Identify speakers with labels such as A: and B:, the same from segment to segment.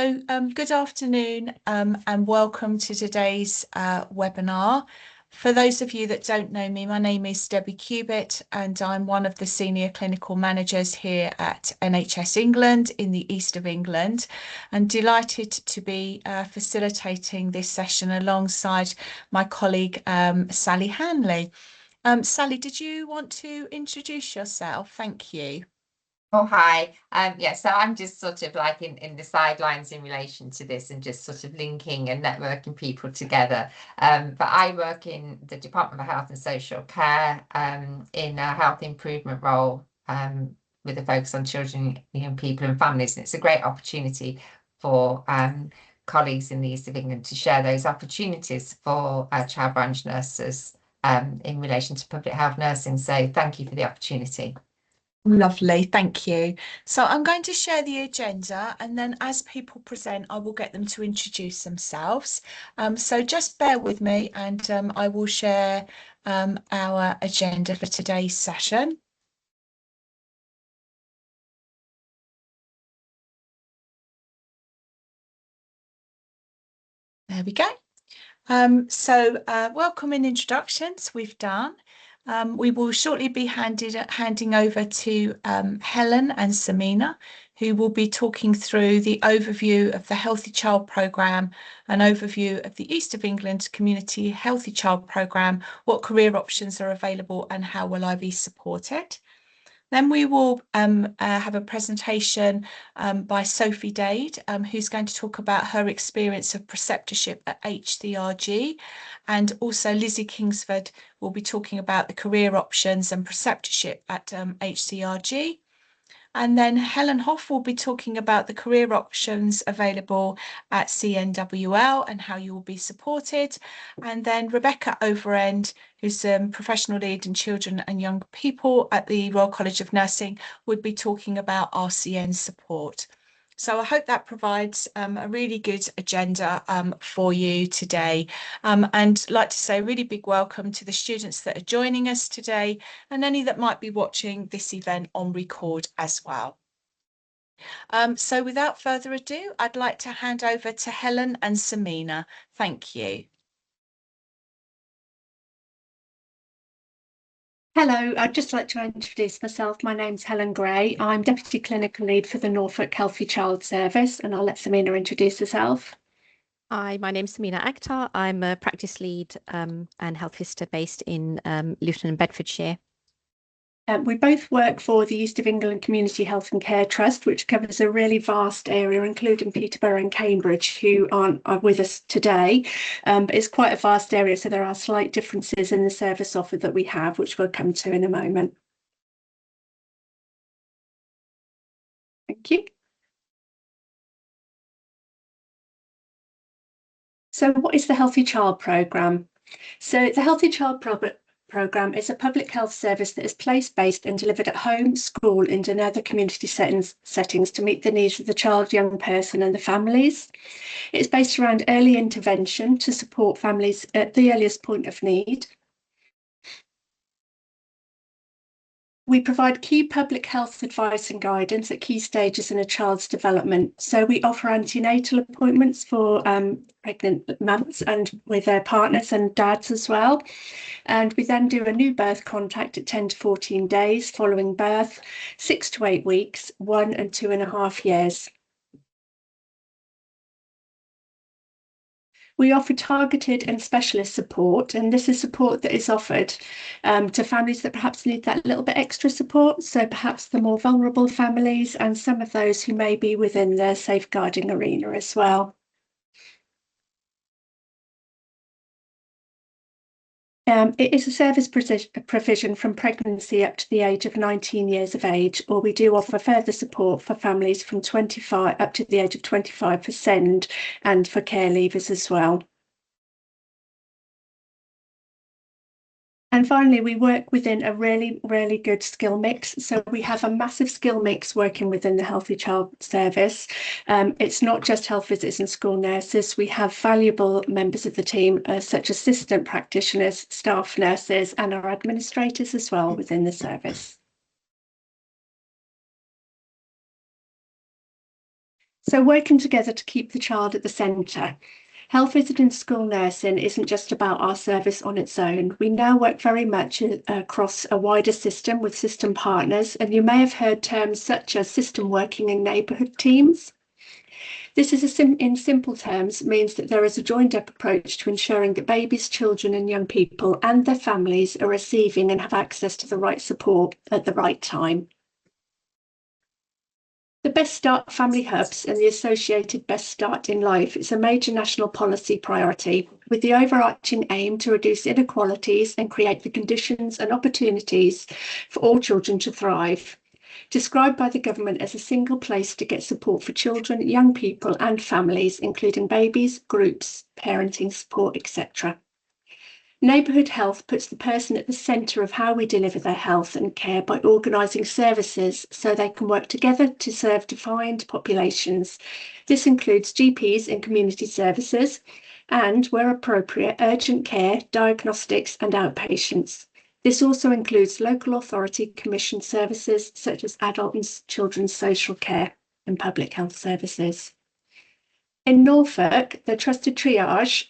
A: Good afternoon and welcome to today's webinar. For those of you that don't know me, my name is Debbie Cubitt and I'm one of the senior clinical managers here at NHS England in the east of England, and delighted to be facilitating this session alongside my colleague Sally Hanley. Sally, did you want to introduce yourself? Thank you.
B: Oh, hi. Yeah, so I'm just sort of like in the sidelines in relation to this and just sort of linking and networking people together. But I work in the Department of Health and Social Care in a health improvement role with a focus on children, young people and families. And it's a great opportunity for colleagues in the East of England to share those opportunities for child branch nurses in relation to public health nursing. So thank you for the opportunity.
A: Lovely, thank you. So I'm going to share the agenda, and then as people present, I will get them to introduce themselves. So just bear with me and I will share our agenda for today's session. There we go. Welcome and introductions we've done. We will shortly be handing over to Helen and Samina, who will be talking through the overview of the Healthy Child Programme, an overview of the East of England Community Healthy Child Programme, what career options are available and how will I be supported. Then we will have a presentation by Sophie Dade, who's going to talk about her experience of preceptorship at HCRG. And also Lizzie Kingsford will be talking about the career options and preceptorship at HCRG. And then Helen Hoff will be talking about the career options available at CNWL and how you will be supported. And then Rebecca Overend, who's a professional lead in children and young people at the Royal College of Nursing, would be talking about RCN support. So I hope that provides a really good agenda for you today. And I'd like to say a really big welcome to the students that are joining us today and any that might be watching this event on record as well. So without further ado, I'd like to hand over to Helen and Samina. Thank you.
C: Hello, I'd just like to introduce myself. My name's Helen Gray. I'm Deputy Clinical Lead for the Norfolk Healthy Child Service, and I'll let Samina introduce herself.
D: Hi, my name's Samina Akhtar. I'm a practice lead and health visitor based in Luton and Bedfordshire.
C: We both work for the East of England Community Health and Care Trust, which covers a really vast area, including Peterborough and Cambridge, who aren't with us today. But it's quite a vast area, so there are slight differences in the service offer that we have, which we'll come to in a moment. Thank you. So what is the Healthy Child Programme? So the Healthy Child Programme is a public health service that is place-based and delivered at home, school and in other community settings to meet the needs of the child, young person and the families. It's based around early intervention to support families at the earliest point of need. We provide key public health advice and guidance at key stages in a child's development. So we offer antenatal appointments for pregnant mums and with their partners and dads as well. And we then do a new birth contact at 10 to 14 days following birth, 6 to 8 weeks, 1 and 2.5 years. We offer targeted and specialist support, and this is support that is offered to families that perhaps need that little bit extra support. So perhaps the more vulnerable families and some of those who may be within the safeguarding arena as well. It is a service provision from pregnancy up to the age of 19 years of age, or we do offer further support for families from 25 up to the age of 25 for SEND and for care leavers as well. And finally, we work within a really, really good skill mix. So we have a massive skill mix working within the Healthy Child Service. It's not just health visitors and school nurses. We have valuable members of the team, such as assistant practitioners, staff nurses, and our administrators as well within the service. So working together to keep the child at the centre. Health visiting school nursing isn't just about our service on its own. We now work very much across a wider system with system partners, and you may have heard terms such as system working and neighbourhood teams. This is in simple terms means that there is a joined up approach to ensuring that babies, children and young people and their families are receiving and have access to the right support at the right time. The Best Start Family Hubs and the associated Best Start in Life is a major national policy priority with the overarching aim to reduce inequalities and create the conditions and opportunities for all children to thrive. Described by the government as a single place to get support for children, young people and families, including babies, groups, parenting support, etc. Neighbourhood health puts the person at the centre of how we deliver their health and care by organising services so they can work together to serve defined populations. This includes GPs in community services and, where appropriate, urgent care, diagnostics and outpatients. This also includes local authority commissioned services such as adult and children's social care and public health services. In Norfolk, the trusted triage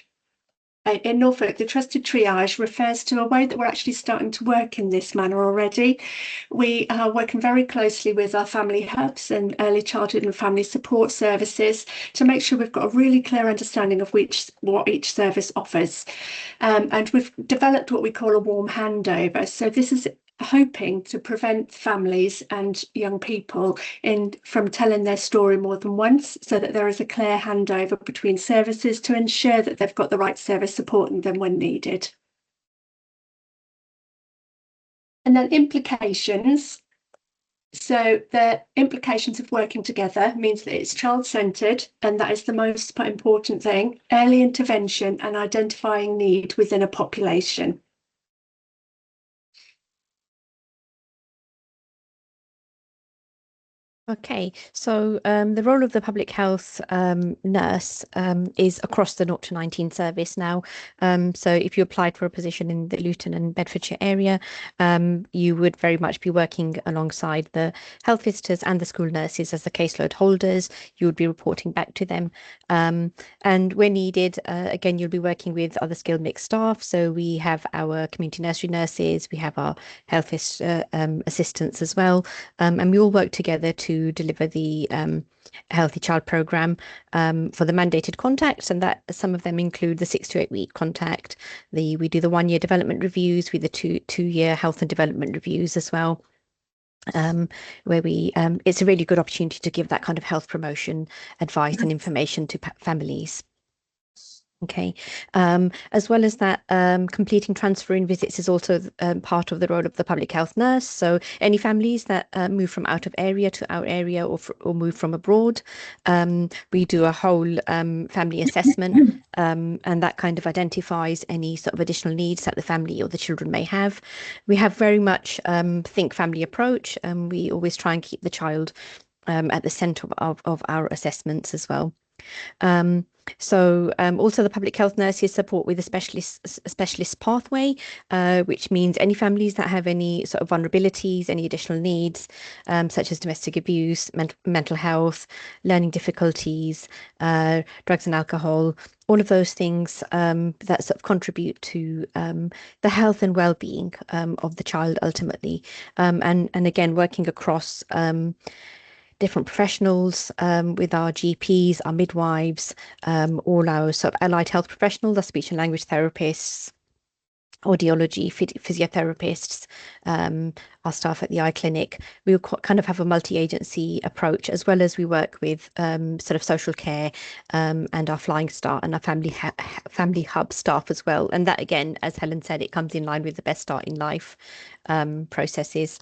C: refers to a way that we're actually starting to work in this manner already. We are working very closely with our family hubs and early childhood and family support services to make sure we've got a really clear understanding of what each service offers. And we've developed what we call a warm handover. So this is hoping to prevent families and young people from telling their story more than once, so that there is a clear handover between services to ensure that they've got the right service supporting them when needed. And then implications. So the implications of working together means that it's child-centred, and that is the most important thing: early intervention and identifying need within a population.
D: Okay, so the role of the public health nurse is across the 0 to 19 service now. So if you applied for a position in the Luton and Bedfordshire area, you would very much be working alongside the health visitors and the school nurses as the caseload holders. You would be reporting back to them. And when needed, again, you'll be working with other skilled mixed staff. So we have our community nursery nurses, we have our health assistants as well. And we all work together to deliver the Healthy Child programme for the mandated contacts, and that some of them include the 6 to 8 week contact. We do the 1 year development reviews with the two year health and development reviews as well. Where it's a really good opportunity to give that kind of health promotion advice and information to families. Okay, as well as that, completing transferring visits is also part of the role of the public health nurse. So any families that move from out of area to our area or move from abroad, we do a whole family assessment, and that kind of identifies any sort of additional needs that the family or the children may have. We have very much think family approach, and we always try and keep the child at the centre of our assessments as well. Also the public health nurses support with a specialist pathway, which means any families that have any sort of vulnerabilities, any additional needs, such as domestic abuse, mental health, learning difficulties, drugs and alcohol, all of those things that sort of contribute to the health and well-being of the child ultimately. And again, working across different professionals with our GPs, our midwives, all our sort of allied health professionals, our speech and language therapists, audiology, physiotherapists, our staff at the eye clinic. We kind of have a multi-agency approach, as well as we work with sort of social care and our Flying Start and our family hub staff as well. And that, again, as Helen said, it comes in line with the Best Start in Life processes.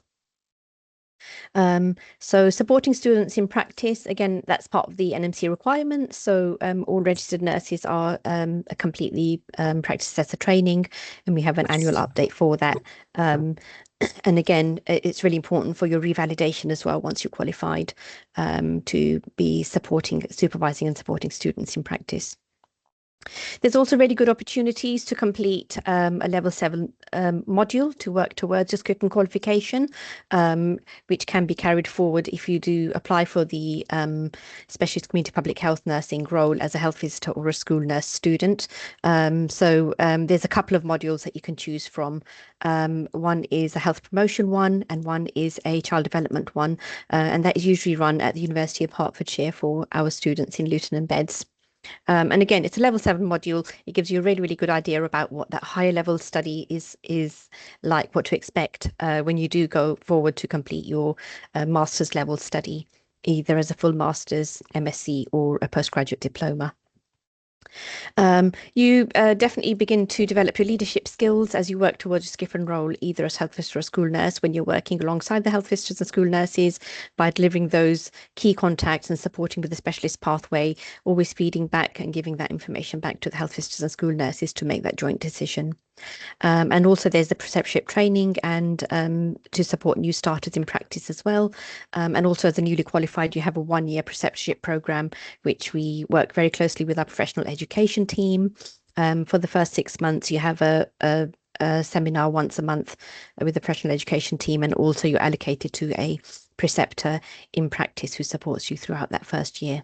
D: So supporting students in practice, again, that's part of the NMC requirements. So all registered nurses are completely practice assessor training, and we have an annual update for that. And again, it's really important for your revalidation as well once you're qualified to be supervising and supporting students in practice. There's also really good opportunities to complete a level 7 module to work towards a script and qualification, which can be carried forward if you do apply for the specialist community public health nursing role as a health visitor or a school nurse student. There's a couple of modules that you can choose from. One is a health promotion one, and one is a child development one, and that is usually run at the University of Hertfordshire for our students in Luton and Beds. And again, it's a level 7 module. It gives you a really, really good idea about what that higher level study is like, what to expect when you do go forward to complete your master's level study, either as a full master's, MSc, or a postgraduate diploma. You definitely begin to develop your leadership skills as you work towards a skiff role, either as health visitor or school nurse, when you're working alongside the health visitors and school nurses by delivering those key contacts and supporting with the specialist pathway, always feeding back and giving that information back to the health visitors and school nurses to make that joint decision. And also there's the preceptorship training and to support new starters in practice as well. And also as a newly qualified, you have a 1-year preceptorship program, which we work very closely with our professional education team. For the first 6 months, you have a seminar once a month with the professional education team, and also you're allocated to a preceptor in practice who supports you throughout that first year.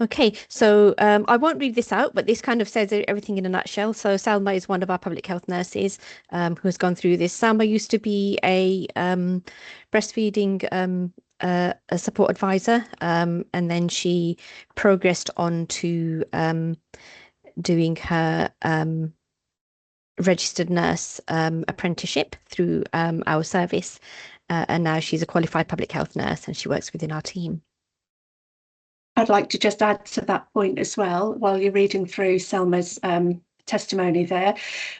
D: Okay, so I won't read this out, but this kind of says everything in a nutshell. So Salma is one of our public health nurses who has gone through this. Salma used to be a breastfeeding a support advisor, and then she progressed on to doing her registered nurse apprenticeship through our service, and now she's a qualified public health nurse and she works within our team.
C: I'd like to just add to that point as well, while you're reading through Selma's testimony there.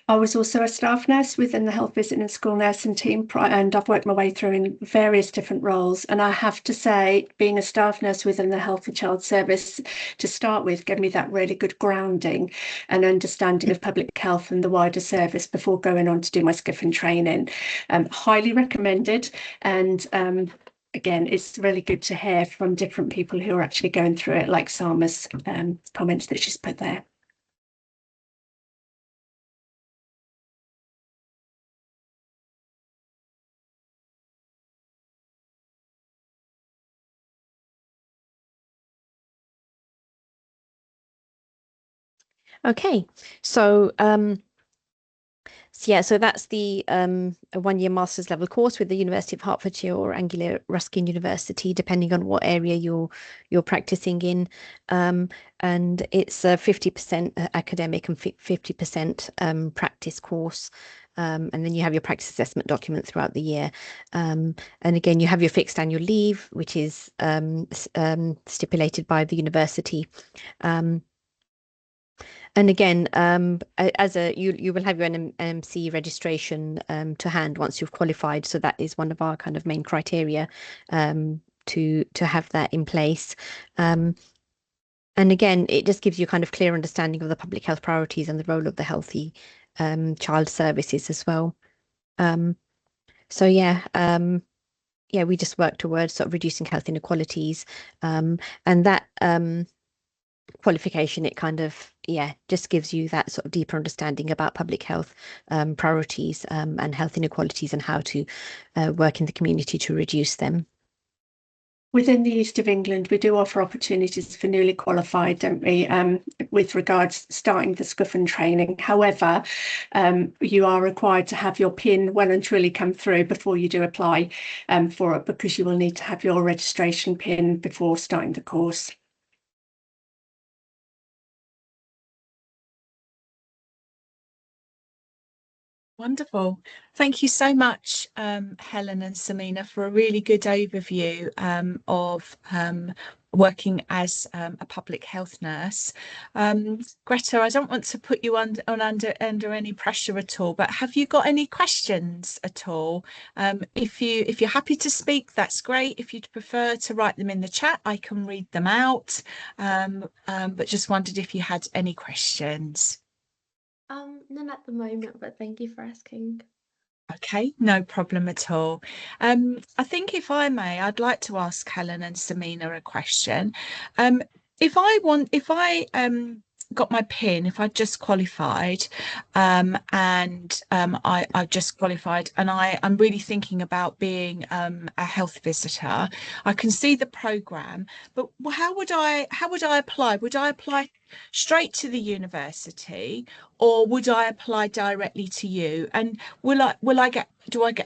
C: I was also a staff nurse within the health visiting and school nursing team, and I've worked my way through in various different roles. And I have to say, being a staff nurse within the Health and Child Service to start with gave me that really good grounding and understanding of public health and the wider service before going on to do my skiffing training. Highly recommended. And again, it's really good to hear from different people who are actually going through it, like Salma's comments that she's put there.
D: Okay, so so that's the a 1-year master's level course with the University of Hertfordshire or Anglia Ruskin University, depending on what area you're practicing in, and it's a 50% academic and 50% practice course. And then you have your practice assessment document throughout the year. And again, you have your fixed annual leave, which is stipulated by the university. And again, as you will have your NMC registration to hand once you've qualified. So that is one of our kind of main criteria to have that in place. And again, it just gives you kind of clear understanding of the public health priorities and the role of the healthy child services as well. So yeah, we just work towards sort of reducing health inequalities, and that qualification, it kind of just gives you that sort of deeper understanding about public health priorities and health inequalities and how to work in the community to reduce them.
C: Within the East of England, we do offer opportunities for newly qualified, don't we, with regards to starting the scuffing training. However, you are required to have your PIN well and truly come through before you do apply for it, because you will need to have your registration PIN before starting the course.
A: Wonderful. Thank you so much, Helen and Samina, for a really good overview of working as a public health nurse. Greta, I don't want to put you under any pressure at all, but have you got any questions at all? If you're happy to speak, that's great. If you'd prefer to write them in the chat, I can read them out. But just wondered if you had any questions.
E: None at the moment, but thank you for asking.
A: Okay, no problem at all. I think if I may, I'd like to ask Helen and Samina a question. Um, if I got my PIN, if I just qualified, I just qualified, and I'm really thinking about being a health visitor. I can see the programme, but how would I apply? Would I apply straight to the university, or would I apply directly to you? And do I get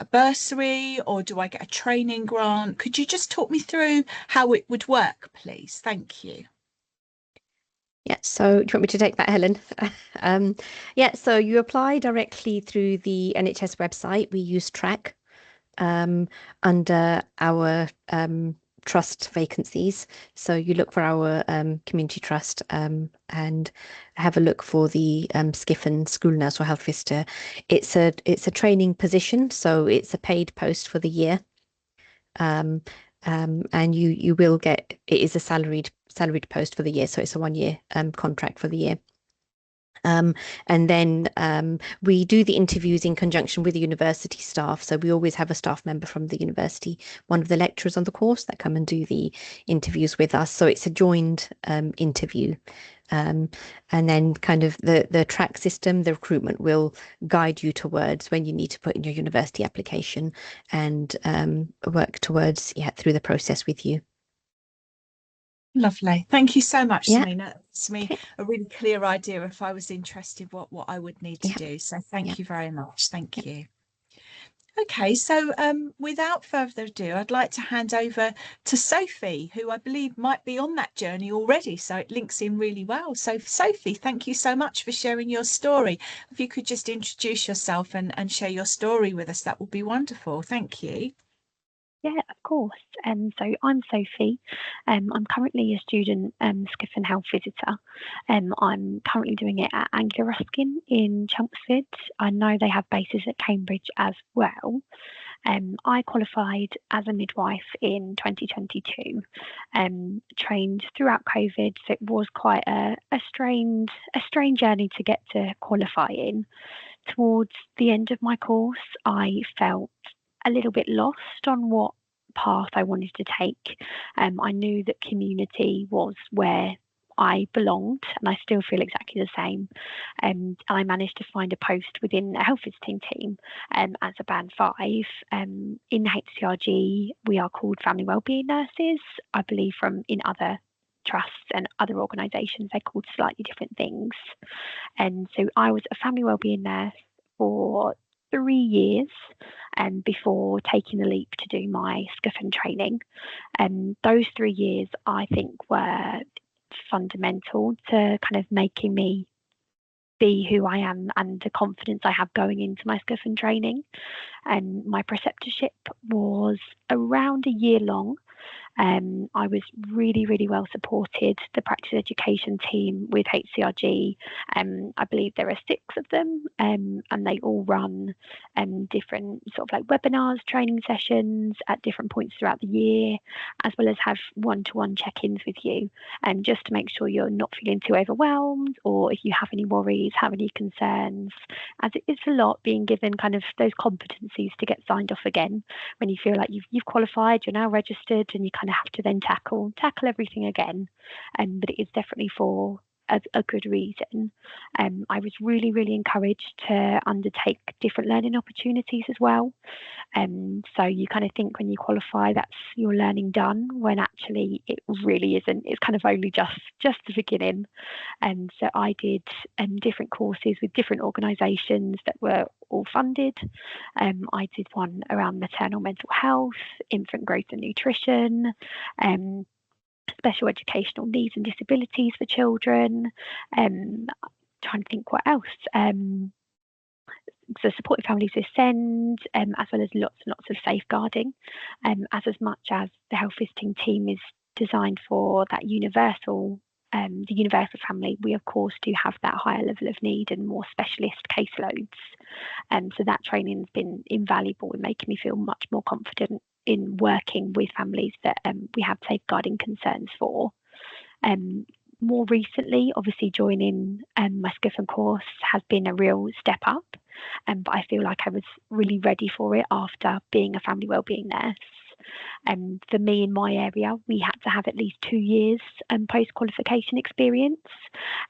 A: a bursary, or do I get a training grant? Could you just talk me through how it would work, please? Thank you.
D: Yeah, so do you want me to take that, Helen? Yeah, so you apply directly through the NHS website. We use Track under our trust vacancies. So you look for our community trust and have a look for the Skiffen school nurse or health visitor. It's a training position, so it's a paid post for the year. And you will get, it is a salaried post for the year, so it's a 1 year contract for the year. And then we do the interviews in conjunction with the university staff. So we always have a staff member from the university, one of the lecturers on the course, that come and do the interviews with us. So it's a joined interview. And then kind of the track system, the recruitment will guide you towards when you need to put in your university application and work towards, through the process with you.
A: Lovely. Thank you so much,
D: Yeah.
A: Samina. It's me
D: Okay.
A: a really clear idea if I was interested what I would need to
D: Yeah.
A: do. So thank
D: Yeah.
A: you very much. Thank you. Okay, so without further ado, I'd like to hand over to Sophie, who I believe might be on that journey already. So it links in really well. So Sophie, thank you so much for sharing your story. If you could just introduce yourself and share your story with us, that would be wonderful. Thank you.
E: Yeah, of course. So I'm Sophie. I'm currently a student Skiffen health visitor. I'm currently doing it at Anglia Ruskin in Chelmsford. I know they have bases at Cambridge as well. I qualified as a midwife in 2022, trained throughout COVID, so it was quite a strange journey to get to qualify in. Towards the end of my course, I felt a little bit lost on what path I wanted to take. I knew that community was where I belonged, and I still feel exactly the same. And I managed to find a post within a health visiting team as a band 5. In HCRG, we are called family wellbeing nurses. I believe in other trusts and other organisations, they're called slightly different things. And so I was a family wellbeing nurse for 3 years before taking the leap to do my Skiffen training. And those 3 years, I think, were fundamental to kind of making me be who I am and the confidence I have going into my Skiffen training. And my preceptorship was around a year long. I was really, really well supported. The practice education team with HCRG, I believe there are 6 of them, and they all run different sort of like webinars, training sessions at different points throughout the year, as well as have one-to-one check-ins with you, just to make sure you're not feeling too overwhelmed, or if you have any worries, have any concerns, as it is a lot being given kind of those competencies to get signed off again when you feel like you've qualified, you're now registered, and you kind of have to then tackle everything again. But it is definitely for a good reason. I was really, really encouraged to undertake different learning opportunities as well. So you kind of think when you qualify that's your learning done, when actually it really isn't. It's kind of only just the beginning. And so I did different courses with different organisations that were all funded. I did one around maternal mental health, infant growth and nutrition, special educational needs and disabilities for children. Trying to think what else. So supporting families with SEND, as well as lots and lots of safeguarding, as much as the health visiting team is designed for that universal, the universal family, we of course do have that higher level of need and more specialist caseloads. So that training has been invaluable in making me feel much more confident in working with families that we have safeguarding concerns for. More recently, obviously joining my Skiffen course has been a real step up. but I feel like I was really ready for it after being a family wellbeing nurse. For me in my area, we had to have at least 2 years post-qualification experience.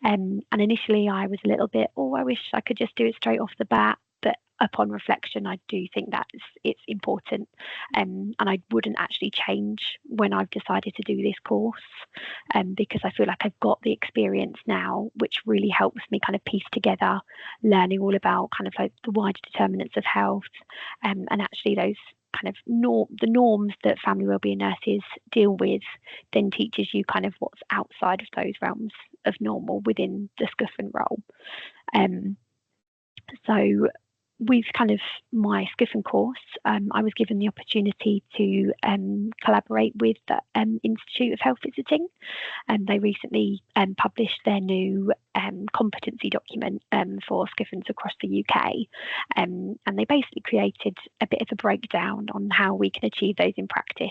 E: And initially I was a little bit, I wish I could just do it straight off the bat. But upon reflection, I do think that it's important. And I wouldn't actually change when I've decided to do this course, because I feel like I've got the experience now, which really helps me kind of piece together learning all about kind of like the wider determinants of health, and actually those kind of the norms that family wellbeing nurses deal with then teaches you kind of what's outside of those realms of normal within the SCUFN role. So with kind of my SCUFN course, I was given the opportunity to collaborate with the Institute of Health Visiting, and they recently published their new competency document for SCUFNs across the UK, and they basically created a bit of a breakdown on how we can achieve those in practice.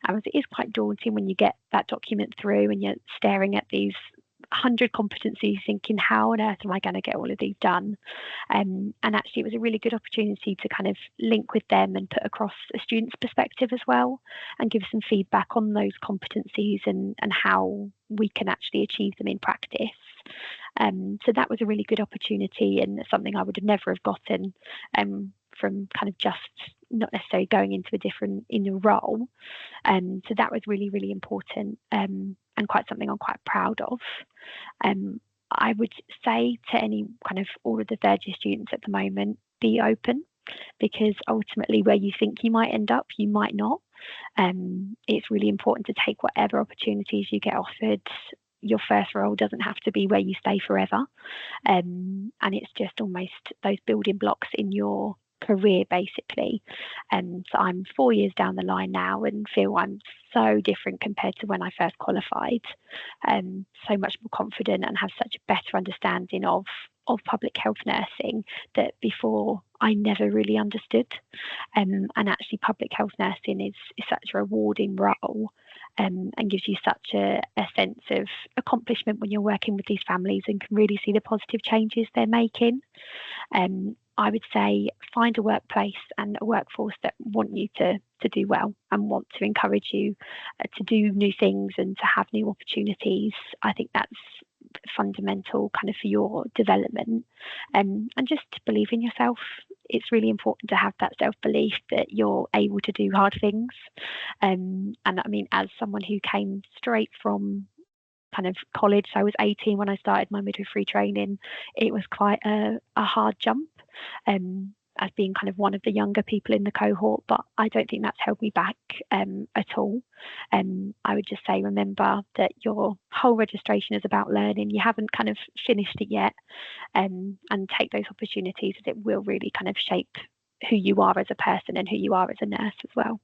E: It is quite daunting when you get that document through and you're staring at these 100 competencies thinking, how on earth am I going to get all of these done? And actually it was a really good opportunity to kind of link with them and put across a student's perspective as well, and give some feedback on those competencies and how we can actually achieve them in practice. So that was a really good opportunity, and something I would have never have gotten from kind of just not necessarily going into a role. So that was really, really important, and quite something I'm quite proud of. I would say to all of the third year students at the moment, be open, because ultimately where you think you might end up, you might not. It's really important to take whatever opportunities you get offered. Your first role doesn't have to be where you stay forever. And it's just almost those building blocks in your career, basically. So I'm 4 years down the line now and feel I'm so different compared to when I first qualified. So much more confident and have such a better understanding of public health nursing that before I never really understood. And actually public health nursing is such a rewarding role, and gives you such a sense of accomplishment when you're working with these families and can really see the positive changes they're making. I would say find a workplace and a workforce that want you to do well and want to encourage you to do new things and to have new opportunities. I think that's fundamental kind of for your development, and just believe in yourself. It's really important to have that self-belief that you're able to do hard things. And I mean, as someone who came straight from kind of college, so I was 18 when I started my midwifery training, it was quite a hard jump, as being kind of one of the younger people in the cohort, but I don't think that's held me back at all. I would just say, remember that your whole registration is about learning. You haven't kind of finished it yet, and take those opportunities, as it will really kind of shape who you are as a person and who you are as a nurse as well.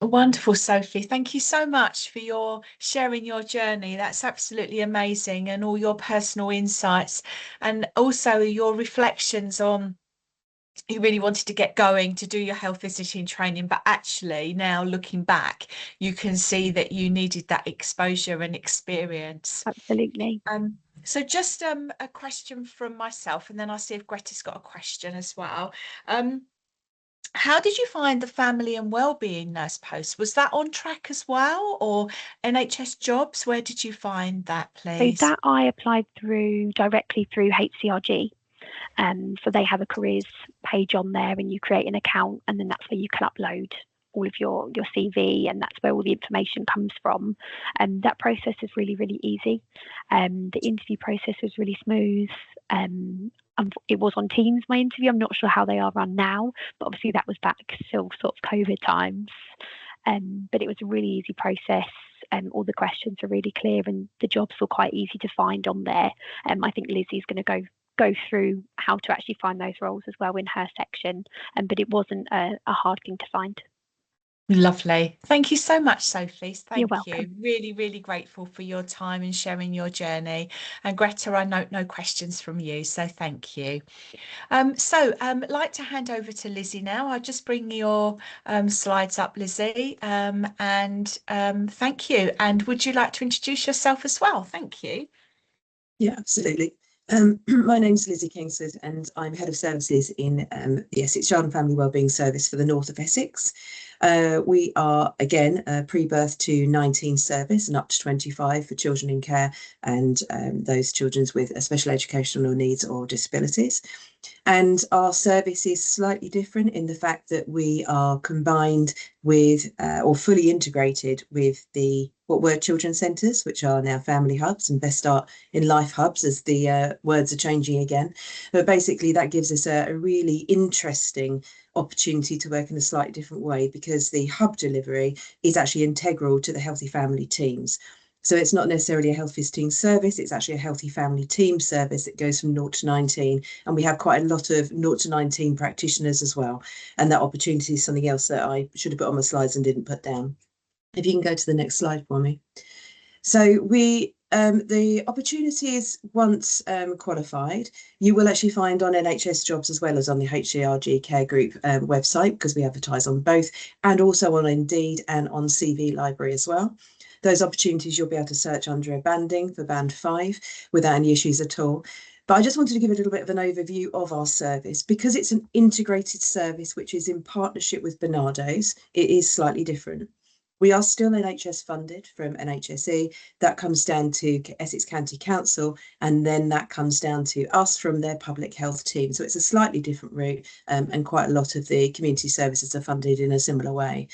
A: Wonderful, Sophie. Thank you so much for your sharing your journey. That's absolutely amazing, and all your personal insights, and also your reflections on you really wanted to get going to do your health visiting training, but actually now looking back, you can see that you needed that exposure and experience.
E: Absolutely.
A: So just a question from myself, and then I'll see if Greta's got a question as well. How did you find the family and wellbeing nurse post? Was that on track as well, or NHS Jobs? Where did you find that, please?
E: So that I applied directly through HCRG. So they have a careers page on there, and you create an account, and then that's where you can upload all of your CV, and that's where all the information comes from. And that process is really, really easy. The interview process was really smooth. It was on Teams, my interview. I'm not sure how they are run now, but obviously that was back still sort of COVID times. But it was a really easy process. All the questions are really clear, and the jobs were quite easy to find on there. I think Lizzie's going to go through how to actually find those roles as well in her section, but it wasn't a hard thing to find.
A: Lovely. Thank you so much, Sophie.
E: You're
A: Thank you.
E: welcome.
A: Really, really grateful for your time and sharing your journey. And Greta, I note no questions from you, so thank you. I'd like to hand over to Lizzie now. I'll just bring your slides up, Lizzie, and thank you. And would you like to introduce yourself as well? Thank you.
F: Yeah, absolutely. My name's Lizzie Kingsford and I'm Head of Services in the Essex Child and Family Wellbeing Service for the North of Essex. We are, again, a pre-birth to 19 service and up to 25 for children in care and those children with special educational needs or disabilities. And our service is slightly different in the fact that we are combined with or fully integrated with what were children's centres, which are now family hubs and Best Start in Life hubs, as the words are changing again. But basically that gives us a really interesting opportunity to work in a slightly different way, because the hub delivery is actually integral to the healthy family teams. So it's not necessarily a health visiting service, it's actually a healthy family team service that goes from 0 to 19. And we have quite a lot of 0 to 19 practitioners as well. And that opportunity is something else that I should have put on my slides and didn't put down. If you can go to the next slide for me. So the opportunities, once qualified, you will actually find on NHS Jobs as well as on the HCRG Care Group website, because we advertise on both, and also on Indeed and on CV Library as well. Those opportunities you'll be able to search under a banding for band 5 without any issues at all. But I just wanted to give a little bit of an overview of our service, because it's an integrated service which is in partnership with Barnardo's. It is slightly different. We are still NHS funded from NHSE. That comes down to Essex County Council, and then that comes down to us from their public health team. So it's a slightly different route, and quite a lot of the community services are funded in a similar way.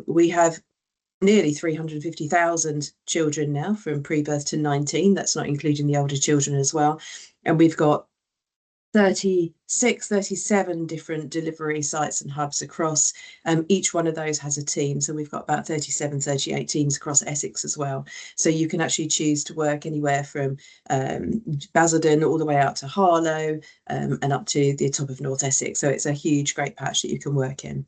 F: We have nearly 350,000 children now from pre-birth to 19. That's not including the older children as well. And we've got 37 different delivery sites and hubs across. Each one of those has a team. So we've got about 38 teams across Essex as well. So you can actually choose to work anywhere from Basildon all the way out to Harlow and up to the top of North Essex. So it's a huge, great patch that you can work in.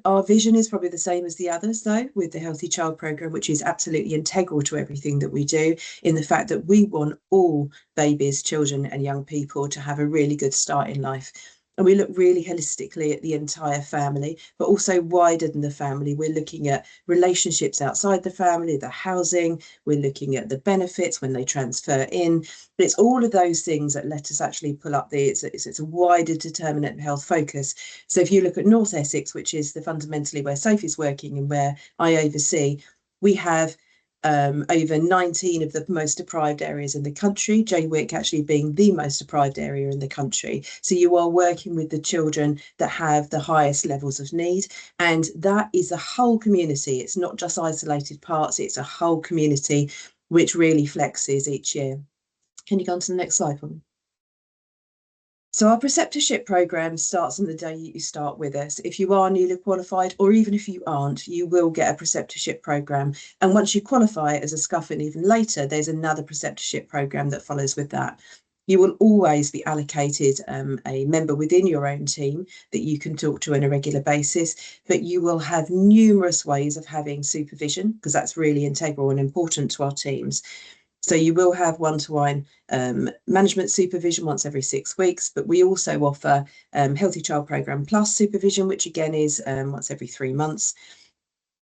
F: Our vision is probably the same as the others, though, with the Healthy Child programme, which is absolutely integral to everything that we do, in the fact that we want all babies, children and young people to have a really good start in life. And we look really holistically at the entire family, but also wider than the family. We're looking at relationships outside the family, the housing, we're looking at the benefits when they transfer in. But it's all of those things that let us actually pull up it's a wider determinant health focus. So if you look at North Essex, which is fundamentally where Sophie's working and where I oversee, we have over 19 of the most deprived areas in the country, Jaywick actually being the most deprived area in the country. So you are working with the children that have the highest levels of need, and that is a whole community. It's not just isolated parts, it's a whole community which really flexes each year. Can you go on to the next slide for me? So our preceptorship programme starts on the day you start with us. If you are newly qualified, or even if you aren't, you will get a preceptorship programme. And once you qualify as a SCUF and even later, there's another preceptorship programme that follows with that. You will always be allocated a member within your own team that you can talk to on a regular basis, but you will have numerous ways of having supervision, because that's really integral and important to our teams. So you will have one-to-one management supervision once every 6 weeks, but we also offer Healthy Child Programme Plus supervision, which again is once every 3 months.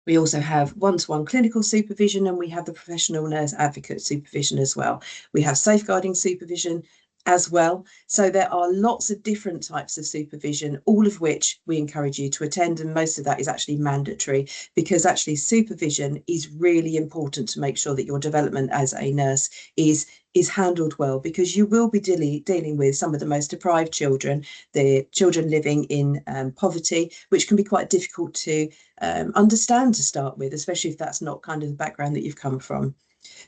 F: We also have one-to-one clinical supervision, and we have the professional nurse advocate supervision as well. We have safeguarding supervision as well. So there are lots of different types of supervision, all of which we encourage you to attend. And most of that is actually mandatory, because actually supervision is really important to make sure that your development as a nurse is handled well, because you will be dealing with some of the most deprived children, the children living in poverty, which can be quite difficult to understand to start with, especially if that's not kind of the background that you've come from.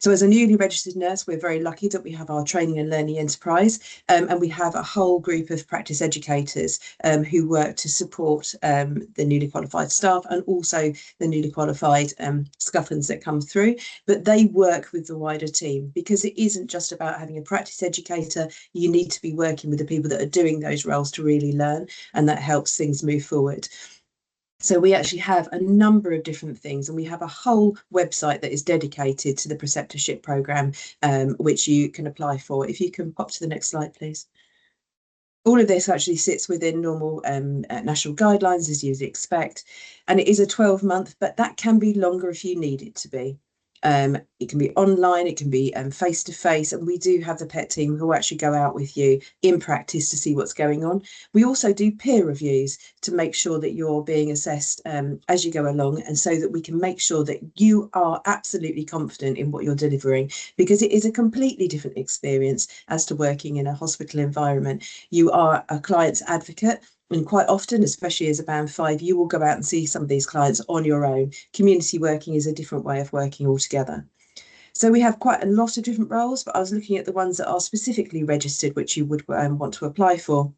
F: So as a newly registered nurse, we're very lucky that we have our training and learning enterprise, and we have a whole group of practice educators who work to support the newly qualified staff and also the newly qualified SCUFANs that come through. But they work with the wider team, because it isn't just about having a practice educator. You need to be working with the people that are doing those roles to really learn, and that helps things move forward. So we actually have a number of different things, and we have a whole website that is dedicated to the preceptorship programme, which you can apply for. If you can pop to the next slide, please. All of this actually sits within normal national guidelines, as you'd expect, and it is a 12-month, but that can be longer if you need it to be. It can be online, it can be face to face, and we do have the pet team who actually go out with you in practice to see what's going on. We also do peer reviews to make sure that you're being assessed as you go along, and so that we can make sure that you are absolutely confident in what you're delivering, because it is a completely different experience as to working in a hospital environment. You are a client's advocate. And quite often, especially as a band 5, you will go out and see some of these clients on your own. Community working is a different way of working altogether. So we have quite a lot of different roles, but I was looking at the ones that are specifically registered, which you would want to apply for.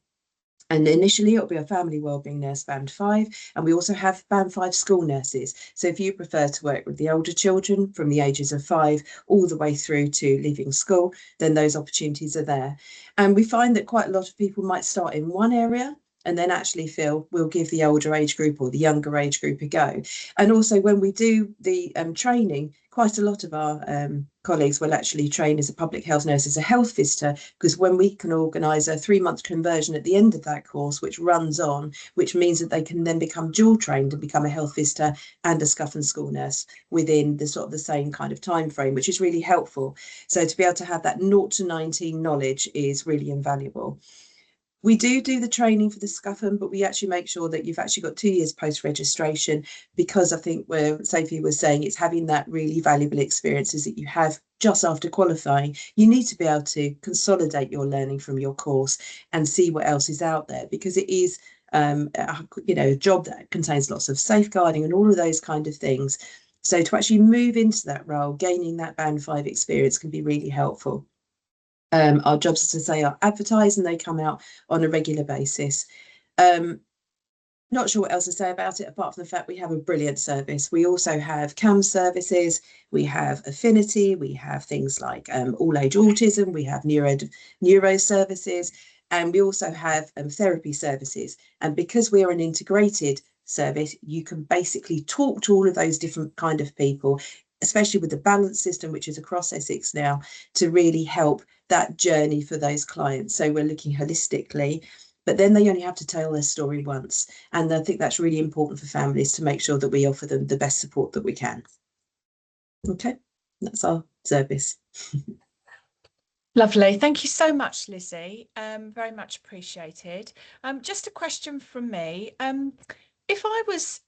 F: And initially it'll be a family wellbeing nurse band 5, and we also have band 5 school nurses. So if you prefer to work with the older children from the ages of 5 all the way through to leaving school, then those opportunities are there. And we find that quite a lot of people might start in one area and then actually feel we'll give the older age group or the younger age group a go. And also when we do the training, quite a lot of our colleagues will actually train as a public health nurse, as a health visitor, because when we can organise a 3-month conversion at the end of that course, which runs on, which means that they can then become dual trained and become a health visitor and a scuff and school nurse within the sort of the same kind of time frame, which is really helpful. So to be able to have that 0 to 19 knowledge is really invaluable. We do the training for the SCUFM, but we actually make sure that you've actually got 2 years post-registration, because I think where Sophie was saying it's having that really valuable experiences that you have just after qualifying. You need to be able to consolidate your learning from your course and see what else is out there, because it is a job that contains lots of safeguarding and all of those kind of things. So to actually move into that role, gaining that band 5 experience can be really helpful. Our jobs, as I say, are advertised and they come out on a regular basis. Not sure what else to say about it, apart from the fact we have a brilliant service. We also have CAM services, we have Affinity, we have things like all age autism, we have neuro services, and we also have therapy services. And because we are an integrated service, you can basically talk to all of those different kind of people, especially with the balance system, which is across Essex now, to really help that journey for those clients. So we're looking holistically, but then they only have to tell their story once. And I think that's really important for families, to make sure that we offer them the best support that we can. Okay, that's our service.
A: Lovely. Thank you so much, Lizzie. Very much appreciated. Just a question from me. If I was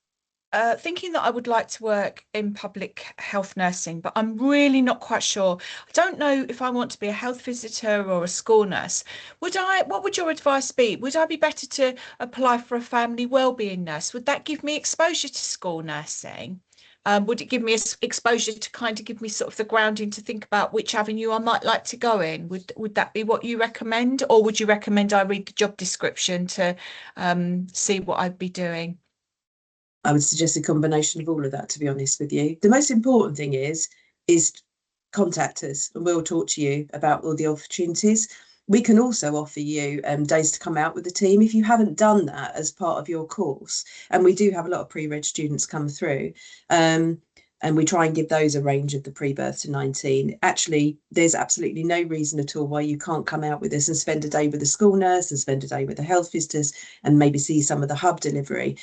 A: thinking that I would like to work in public health nursing, but I'm really not quite sure. I don't know if I want to be a health visitor or a school nurse. What would your advice be? Would I be better to apply for a family wellbeing nurse? Would that give me exposure to school nursing? Would it give me exposure to kind of give me sort of the grounding to think about which avenue I might like to go in? Would that be what you recommend? Or would you recommend I read the job description to see what I'd be doing?
F: I would suggest a combination of all of that, to be honest with you. The most important thing is contact us and we'll talk to you about all the opportunities. We can also offer you days to come out with the team if you haven't done that as part of your course. And we do have a lot of pre-reg students come through. And we try and give those a range of the pre-birth to 19. Actually, there's absolutely no reason at all why you can't come out with us and spend a day with a school nurse and spend a day with the health visitors and maybe see some of the hub delivery.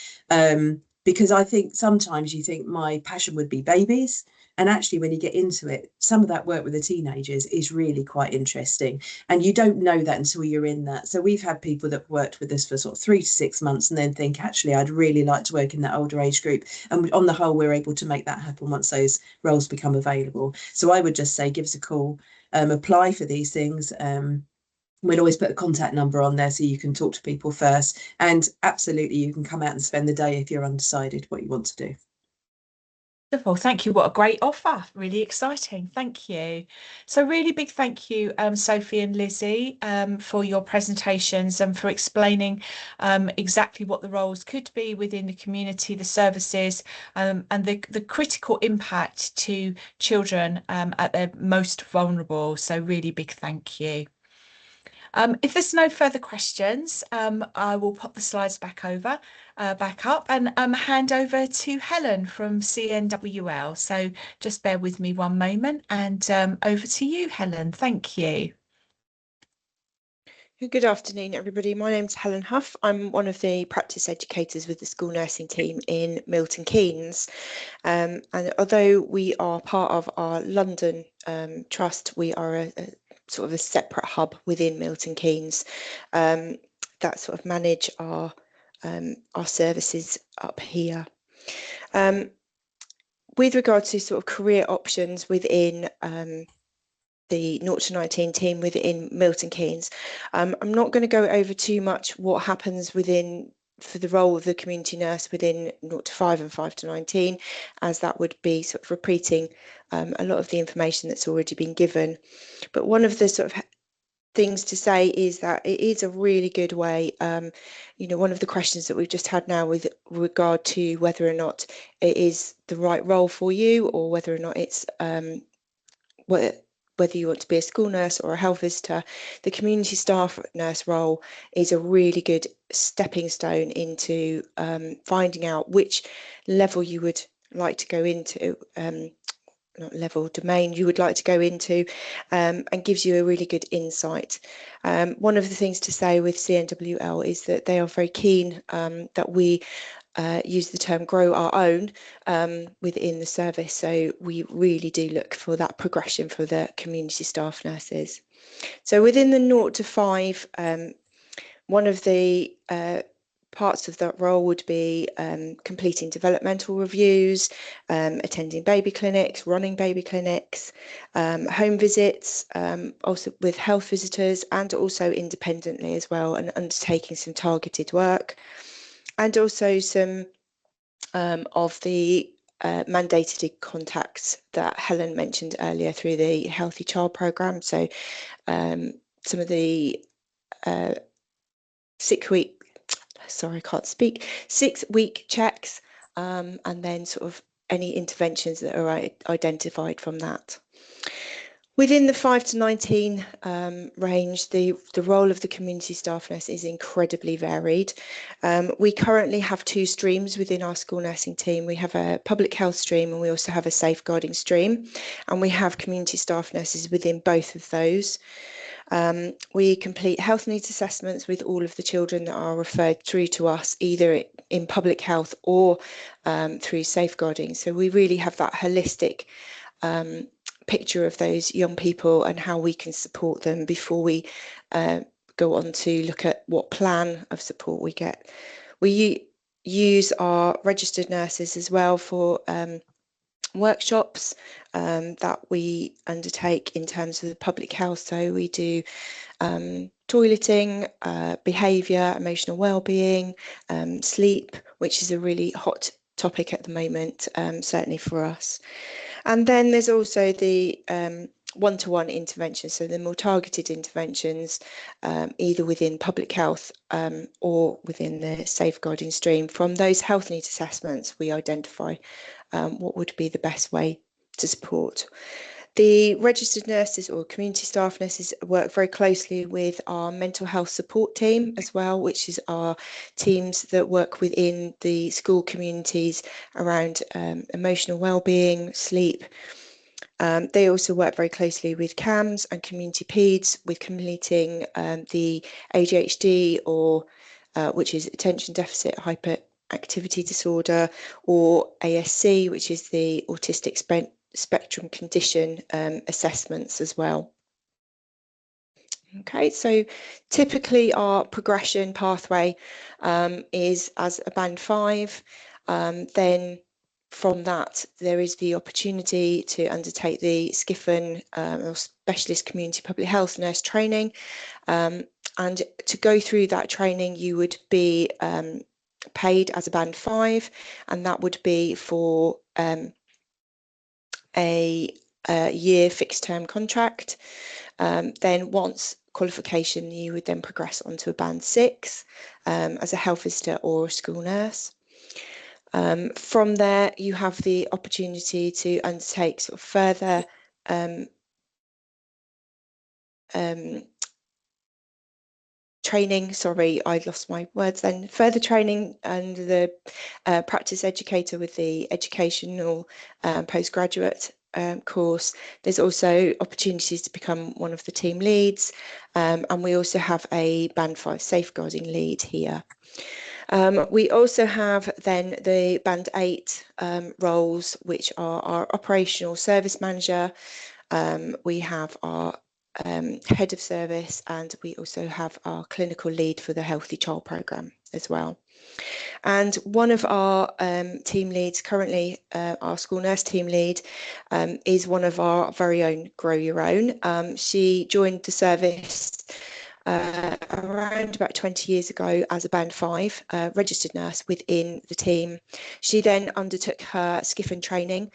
F: Because I think sometimes you think my passion would be babies. And actually, when you get into it, some of that work with the teenagers is really quite interesting. And you don't know that until you're in that. So we've had people that worked with us for sort of 3 to 6 months and then think, actually, I'd really like to work in that older age group. And on the whole, we're able to make that happen once those roles become available. So I would just say, give us a call, apply for these things. We'll always put a contact number on there so you can talk to people first. And absolutely, you can come out and spend the day if you're undecided what you want to do.
A: Wonderful. Thank you. What a great offer. Really exciting. Thank you. So really big thank you, Sophie and Lizzie, for your presentations and for explaining exactly what the roles could be within the community, the services, and the critical impact to children at their most vulnerable. So really big thank you. If there's no further questions, I will pop the slides back up and hand over to Helen from CNWL. So just bear with me one moment and over to you, Helen. Thank you.
G: Good afternoon, everybody. My name's Helen Huff. I'm one of the practice educators with the school nursing team in Milton Keynes. And although we are part of our London trust, we are a sort of a separate hub within Milton Keynes that sort of manage our services up here. With regard to sort of career options within the 0 to 19 team within Milton Keynes, I'm not going to go over too much what happens for the role of the community nurse within 0 to 5 and 5 to 19, as that would be sort of repeating a lot of the information that's already been given. But one of the sort of things to say is that it is a really good way. You know, one of the questions that we've just had now with regard to whether or not it is the right role for you, or whether or not it's whether you want to be a school nurse or a health visitor, the community staff nurse role is a really good stepping stone into finding out which level you would like to go into, not level, domain you would like to go into, and gives you a really good insight. One of the things to say with CNWL is that they are very keen that we use the term grow our own within the service. So we really do look for that progression for the community staff nurses. So within the 0 to 5, one of the parts of that role would be completing developmental reviews, attending baby clinics, running baby clinics, home visits, also with health visitors, and also independently as well, and undertaking some targeted work. And also some of the mandated contacts that Helen mentioned earlier through the Healthy Child programme. So some of the 6 week checks, and then sort of any interventions that are identified from that. Within the 5 to 19 range, the role of the community staff nurse is incredibly varied. We currently have 2 streams within our school nursing team. We have a public health stream, and we also have a safeguarding stream, and we have community staff nurses within both of those. We complete health needs assessments with all of the children that are referred through to us, either in public health or through safeguarding. So we really have that holistic picture of those young people and how we can support them before we go on to look at what plan of support we get. We use our registered nurses as well for workshops that we undertake in terms of the public health. So we do toileting, behaviour, emotional well-being, sleep, which is a really hot topic at the moment, certainly for us. And then there's also the one-to-one interventions, so the more targeted interventions, either within public health or within the safeguarding stream. From those health needs assessments, we identify what would be the best way to support. The registered nurses or community staff nurses work very closely with our mental health support team as well, which is our teams that work within the school communities around emotional well-being, sleep. They also work very closely with CAMS and community PEDS with completing the ADHD, or which is attention deficit hyperactivity disorder, or ASC, which is the autistic spectrum condition assessments as well. Okay, so typically our progression pathway is as a band 5, then from that there is the opportunity to undertake the SCIFN or Specialist Community Public Health Nurse training, and to go through that training you would be paid as a band 5, and that would be for a year fixed term contract. Then once qualification, you would then progress onto a band 6 as a health visitor or a school nurse. From there, you have the opportunity to undertake sort of further training. Sorry, I lost my words then. Further training under the practice educator with the educational postgraduate course. There's also opportunities to become one of the team leads, and we also have a Band 5 safeguarding lead here. We also have then the Band 8 roles, which are our operational service manager. We have our head of service, and we also have our clinical lead for the Healthy Child programme as well. And one of our team leads currently, our school nurse team lead, is one of our very own Grow Your Own. She joined the service around about 20 years ago as a Band 5 registered nurse within the team. She then undertook her skiffing training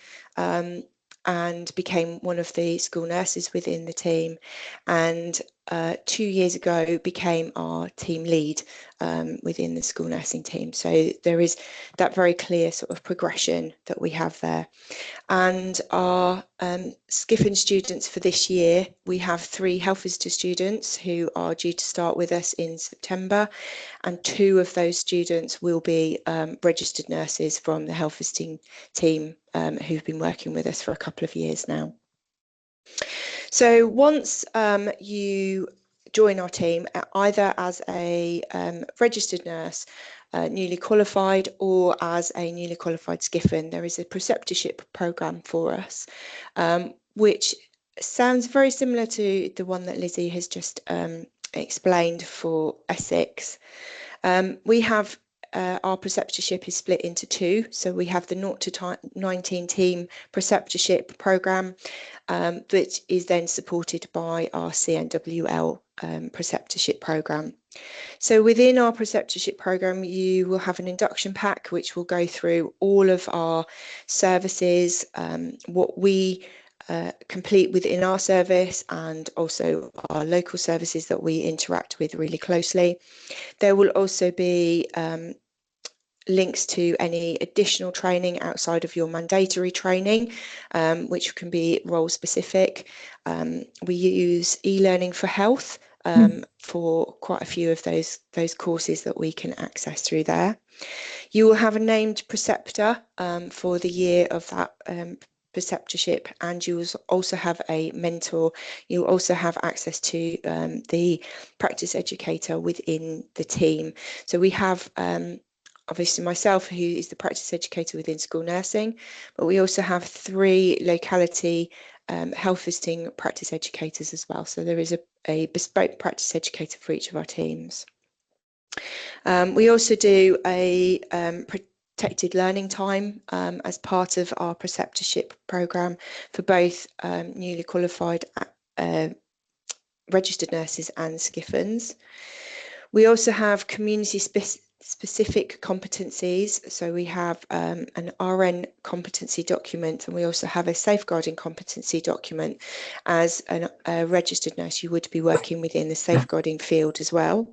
G: and became one of the school nurses within the team, and 2 years ago became our team lead within the school nursing team. So there is that very clear sort of progression that we have there. And our skiffing students for this year, we have 3 health visitor students who are due to start with us in September, and 2 of those students will be registered nurses from the health visiting team who've been working with us for a couple of years now. So once you join our team, either as a registered nurse, newly qualified, or as a newly qualified skiffin, there is a preceptorship programme for us, which sounds very similar to the one that Lizzie has just explained for Essex. We have our preceptorship is split into 2. So we have the 0 to 19 team preceptorship programme, which is then supported by our CNWL preceptorship programme. So within our preceptorship programme, you will have an induction pack which will go through all of our services, what we complete within our service, and also our local services that we interact with really closely. There will also be links to any additional training outside of your mandatory training, which can be role specific. We use e-learning for health for quite a few of those courses that we can access through there. You will have a named preceptor for the year of that preceptorship, and you will also have a mentor. You will also have access to the practice educator within the team. So we have obviously myself, who is the practice educator within school nursing, but we also have 3 locality health visiting practice educators as well. So there is a bespoke practice educator for each of our teams. We also do a protected learning time as part of our preceptorship programme for both newly qualified registered nurses and skiffins. We also have community specific competencies. So we have an RN competency document, and we also have a safeguarding competency document. As a registered nurse, you would be working within the safeguarding field as well.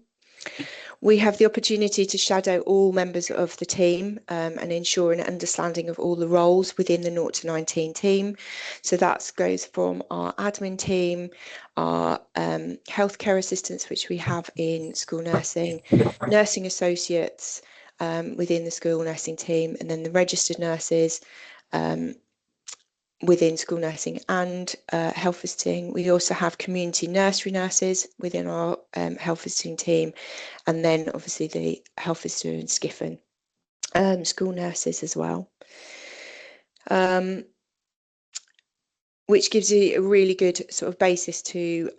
G: We have the opportunity to shadow all members of the team and ensure an understanding of all the roles within the 0 to 19 team. So that goes from our admin team, our healthcare assistants, which we have in school nursing, nursing associates within the school nursing team, and then the registered nurses within school nursing and health visiting. We also have community nursery nurses within our health visiting team, and then obviously the health visitor and skiffin school nurses as well, which gives you a really good sort of basis to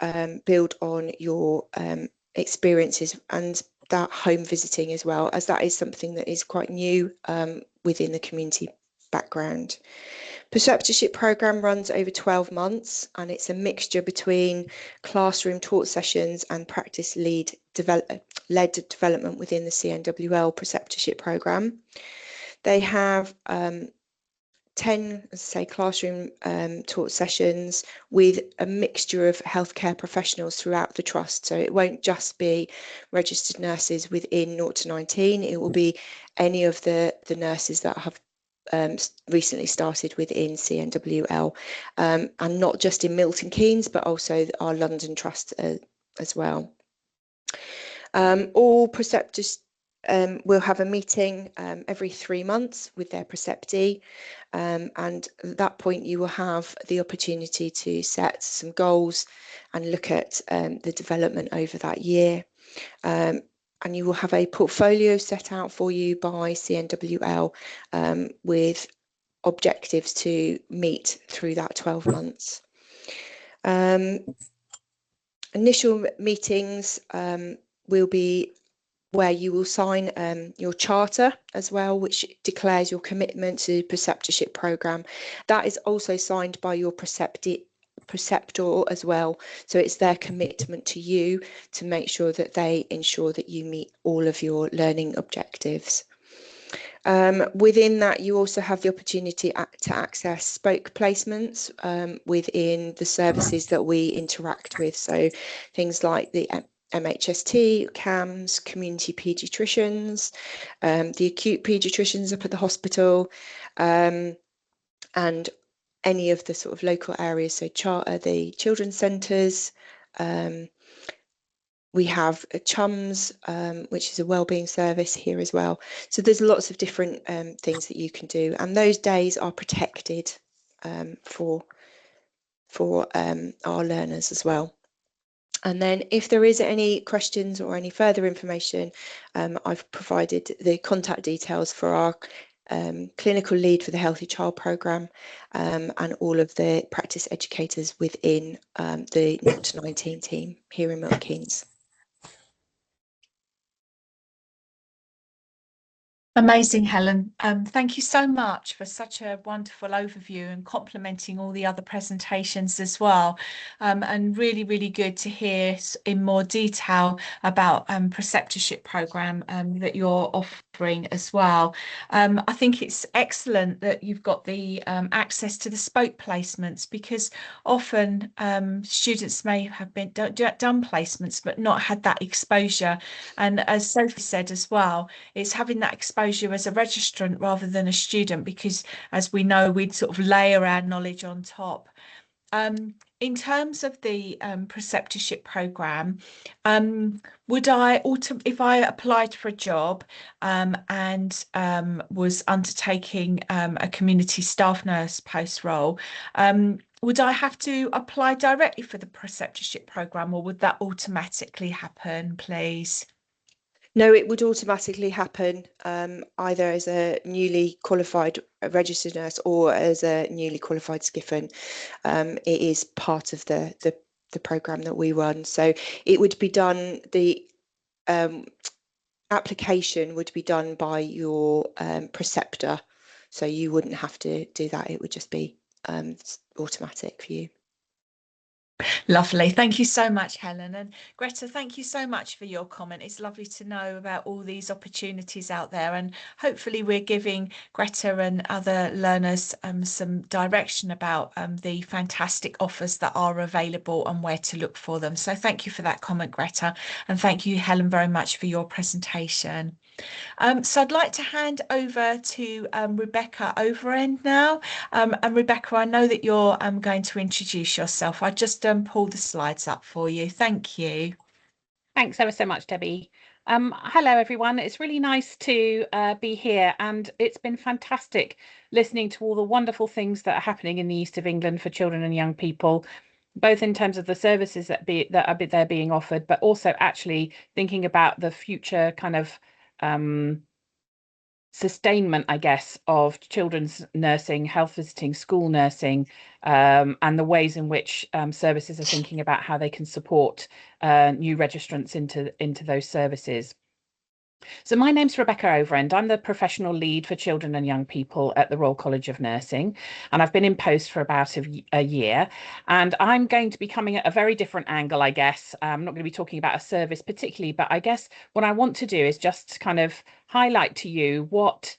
G: build on your experiences and that home visiting as well, as that is something that is quite new within the community background. Preceptorship programme runs over 12 months, and it's a mixture between classroom taught sessions and practice led development within the CNWL preceptorship programme. They have 10, as I say, classroom taught sessions with a mixture of healthcare professionals throughout the trust. So it won't just be registered nurses within 0 to 19, it will be any of the nurses that have recently started within CNWL, and not just in Milton Keynes, but also our London Trust as well. All preceptors will have a meeting every 3 months with their preceptee, and at that point you will have the opportunity to set some goals and look at the development over that year. And you will have a portfolio set out for you by CNWL with objectives to meet through that 12 months. Initial meetings will be where you will sign your charter as well, which declares your commitment to preceptorship programme. That is also signed by your preceptor as well. So it's their commitment to you to make sure that they ensure that you meet all of your learning objectives. Within that, you also have the opportunity to access spoke placements within the services that we interact with. So things like the MHST, CAMS, community paediatricians, the acute paediatricians up at the hospital, and any of the sort of local areas, so charter, the children's centres. We have CHUMS, which is a wellbeing service here as well. So there's lots of different things that you can do, and those days are protected for our learners as well. And then if there is any questions or any further information, I've provided the contact details for our clinical lead for the Healthy Child programme and all of the practice educators within the 0 to 19 team here in Milton Keynes.
A: Amazing, Helen. Thank you so much for such a wonderful overview and complementing all the other presentations as well. And really, really good to hear in more detail about preceptorship programme that you're offering as well. I think it's excellent that you've got the access to the spoke placements, because often students may have been done placements but not had that exposure. And as Sophie said as well, it's having that exposure as a registrant rather than a student, because as we know, we'd sort of layer our knowledge on top. In terms of the preceptorship programme, would I, if I applied for a job and was undertaking a community staff nurse post role, would I have to apply directly for the preceptorship programme, or would that automatically happen, please?
G: No, it would automatically happen either as a newly qualified registered nurse or as a newly qualified SCIFN. It is part of the programme that we run. So it would be done, the application would be done by your preceptor. So you wouldn't have to do that. It would just be automatic for you.
A: Lovely. Thank you so much, Helen. And Greta, thank you so much for your comment. It's lovely to know about all these opportunities out there, and hopefully we're giving Greta and other learners some direction about the fantastic offers that are available and where to look for them. So thank you for that comment, Greta, and thank you, Helen, very much for your presentation. So I'd like to hand over to Rebecca Overend now. And Rebecca, I know that you're going to introduce yourself. I just pulled the slides up for you. Thank you.
H: Thanks ever so much, Debbie. Hello, everyone. It's really nice to be here, and it's been fantastic listening to all the wonderful things that are happening in the east of England for children and young people, both in terms of the services that are being offered, but also actually thinking about the future kind of sustainment, I guess, of children's nursing, health visiting, school nursing, and the ways in which services are thinking about how they can support new registrants into those services. So my name's Rebecca Overend. I'm the professional lead for children and young people at the Royal College of Nursing, and I've been in post for about a year. And I'm going to be coming at a very different angle, I guess. I'm not going to be talking about a service particularly, but I guess what I want to do is just kind of highlight to you what,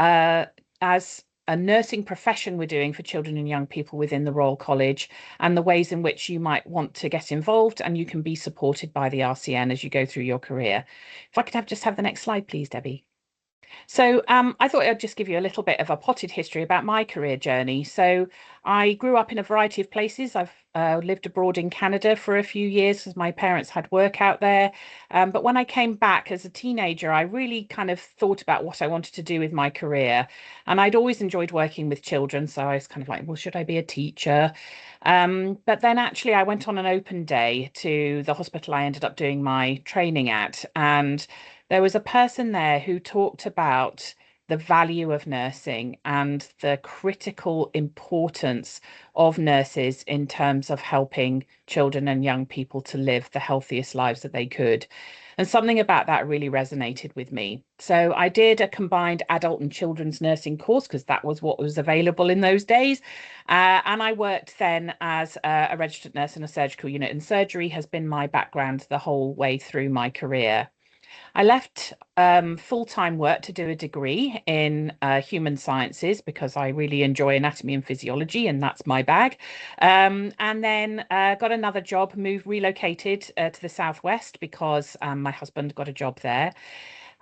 H: as a nursing profession, we're doing for children and young people within the Royal College, and the ways in which you might want to get involved, and you can be supported by the RCN as you go through your career. If I could just have the next slide, please, Debbie. So I thought I'd just give you a little bit of a potted history about my career journey. So I grew up in a variety of places. I've lived abroad in Canada for a few years because my parents had work out there. But when I came back as a teenager, I really kind of thought about what I wanted to do with my career. And I'd always enjoyed working with children. So I was kind of like, well, should I be a teacher? But then actually I went on an open day to the hospital I ended up doing my training at. And there was a person there who talked about the value of nursing and the critical importance of nurses in terms of helping children and young people to live the healthiest lives that they could. And something about that really resonated with me. So I did a combined adult and children's nursing course because that was what was available in those days. And I worked then as a registered nurse in a surgical unit, and surgery has been my background the whole way through my career. I left full-time work to do a degree in human sciences because I really enjoy anatomy and physiology, and that's my bag. And then got another job, relocated to the southwest because my husband got a job there,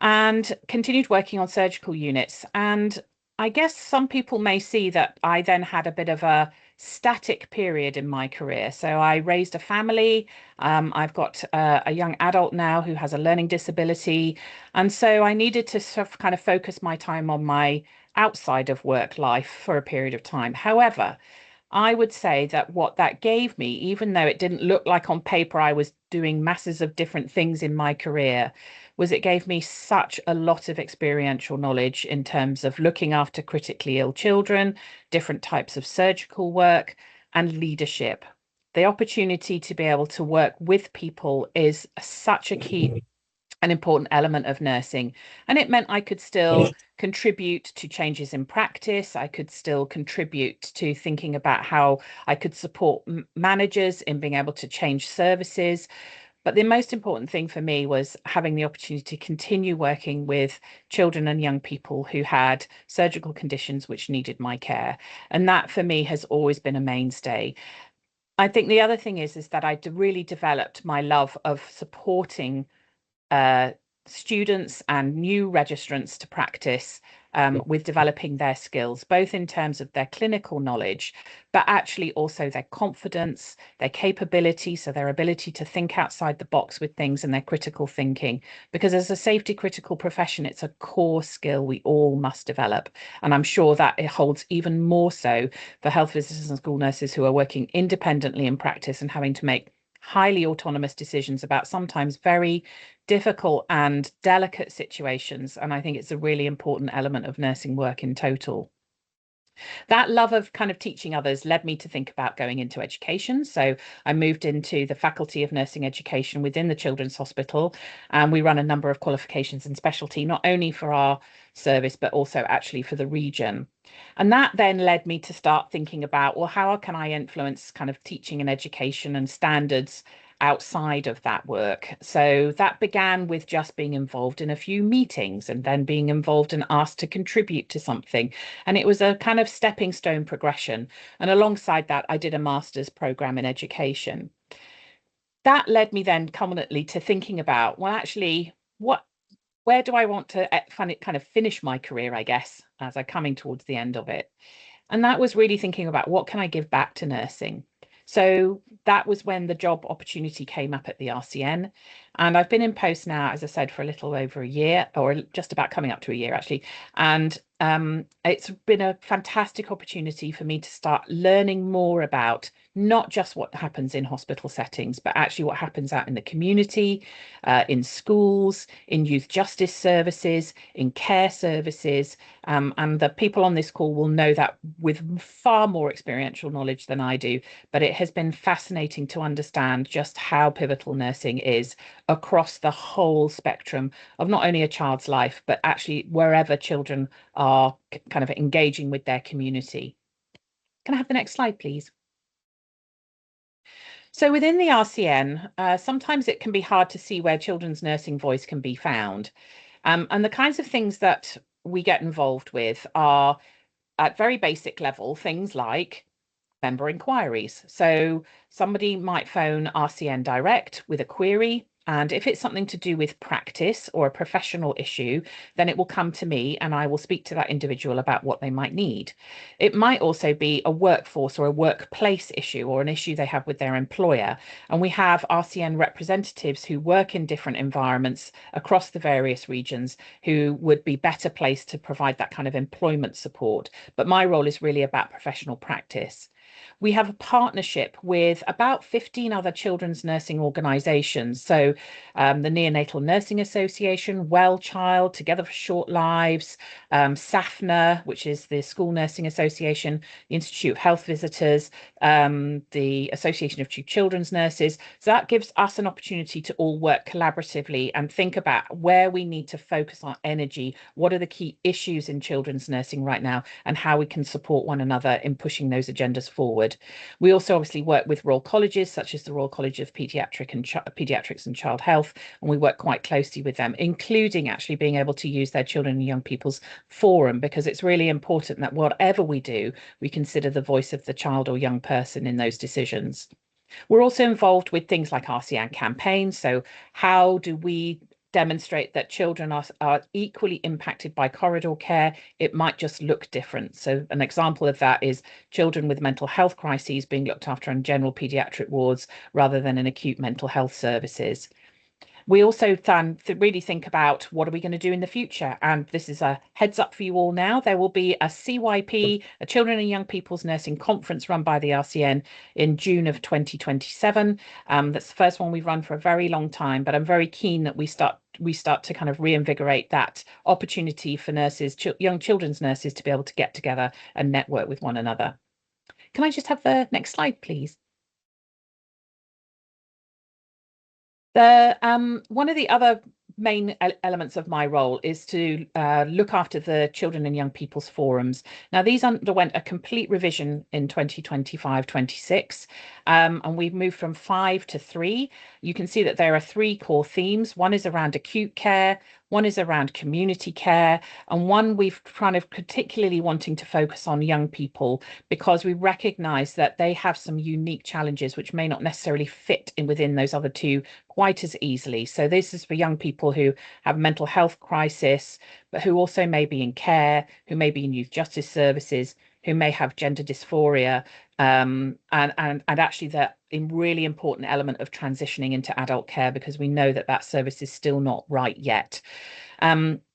H: and continued working on surgical units. And I guess some people may see that I then had a bit of a static period in my career. So I raised a family. I've got a young adult now who has a learning disability. And so I needed to sort of kind of focus my time on my outside of work life for a period of time. However, I would say that what that gave me, even though it didn't look like on paper I was doing masses of different things in my career, was it gave me such a lot of experiential knowledge in terms of looking after critically ill children, different types of surgical work, and leadership. The opportunity to be able to work with people is such a key an important element of nursing. And it meant I could still contribute to changes in practice. I could still contribute to thinking about how I could support managers in being able to change services. But the most important thing for me was having the opportunity to continue working with children and young people who had surgical conditions which needed my care. And that for me has always been a mainstay. I think the other thing is that I really developed my love of supporting students and new registrants to practice with developing their skills, both in terms of their clinical knowledge, but actually also their confidence, their capability, so their ability to think outside the box with things and their critical thinking. Because as a safety critical profession, it's a core skill we all must develop. And I'm sure that it holds even more so for health visitors and school nurses who are working independently in practice and having to make highly autonomous decisions about sometimes very difficult and delicate situations. And I think it's a really important element of nursing work in total. That love of kind of teaching others led me to think about going into education. So I moved into the Faculty of Nursing Education within the Children's Hospital, and we run a number of qualifications and specialty, not only for our service, but also actually for the region. And that then led me to start thinking about, well, how can I influence kind of teaching and education and standards outside of that work? So that began with just being involved in a few meetings and then being involved and asked to contribute to something. And it was a kind of stepping stone progression. And alongside that, I did a master's program in education. That led me then culminately to thinking about, well, actually, where do I want to kind of finish my career, I guess, as I'm coming towards the end of it. And that was really thinking about what can I give back to nursing? So that was when the job opportunity came up at the RCN. And I've been in post now, as I said, for a little over a year, or just about coming up to a year, actually. And it's been a fantastic opportunity for me to start learning more about not just what happens in hospital settings, but actually what happens out in the community, in schools, in youth justice services, in care services. And the people on this call will know that with far more experiential knowledge than I do, but it has been fascinating to understand just how pivotal nursing is across the whole spectrum of not only a child's life, but actually wherever children are kind of engaging with their community. Can I have the next slide, please? So within the RCN, sometimes it can be hard to see where children's nursing voice can be found. And the kinds of things that we get involved with are at very basic level, things like member inquiries. So somebody might phone RCN Direct with a query, And if it's something to do with practice or a professional issue, then it will come to me and I will speak to that individual about what they might need. It might also be a workforce or a workplace issue or an issue they have with their employer. And we have RCN representatives who work in different environments across the various regions who would be better placed to provide that kind of employment support. But my role is really about professional practice. We have a partnership with about 15 other children's nursing organisations. So the Neonatal Nursing Association, Well Child, Together for Short Lives, SAFNA, which is the School Nursing Association, the Institute of Health Visitors, the Association of Children's Nurses. So that gives us an opportunity to all work collaboratively and think about where we need to focus our energy, what are the key issues in children's nursing right now, and how we can support one another in pushing those agendas forward. We also obviously work with Royal Colleges, such as the Royal College of Paediatrics and Child Health, and we work quite closely with them, including actually being able to use their Children and Young People's Forum, because it's really important that whatever we do, we consider the voice of the child or young person in those decisions. We're also involved with things like RCN campaigns. So how do we demonstrate that children are equally impacted by corridor care? It might just look different. So an example of that is children with mental health crises being looked after in general paediatric wards rather than in acute mental health services. We also really think about what are we going to do in the future. And this is a heads up for you all now. There will be a CYP, a Children and Young People's Nursing Conference run by the RCN in June of 2027. That's the first one we've run for a very long time, but I'm very keen that we start to kind of reinvigorate that opportunity for nurses, young children's nurses, to be able to get together and network with one another. Can I just have the next slide, please? One of the other main elements of my role is to look after the Children and Young People's Forums. Now, these underwent a complete revision in 2025-26, and we've moved from 5 to 3. You can see that there are 3 core themes. One is around acute care, one is around community care, and one we've kind of particularly wanting to focus on young people because we recognise that they have some unique challenges which may not necessarily fit in within those other 2 quite as easily. So this is for young people who have mental health crisis, but who also may be in care, who may be in youth justice services, who may have gender dysphoria, and actually that really important element of transitioning into adult care, because we know that service is still not right yet.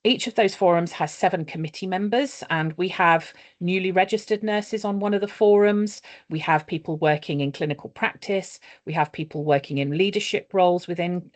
H: Each of those forums has 7 committee members, and we have newly registered nurses on one of the forums. We have people working in clinical practice. We have people working in leadership roles within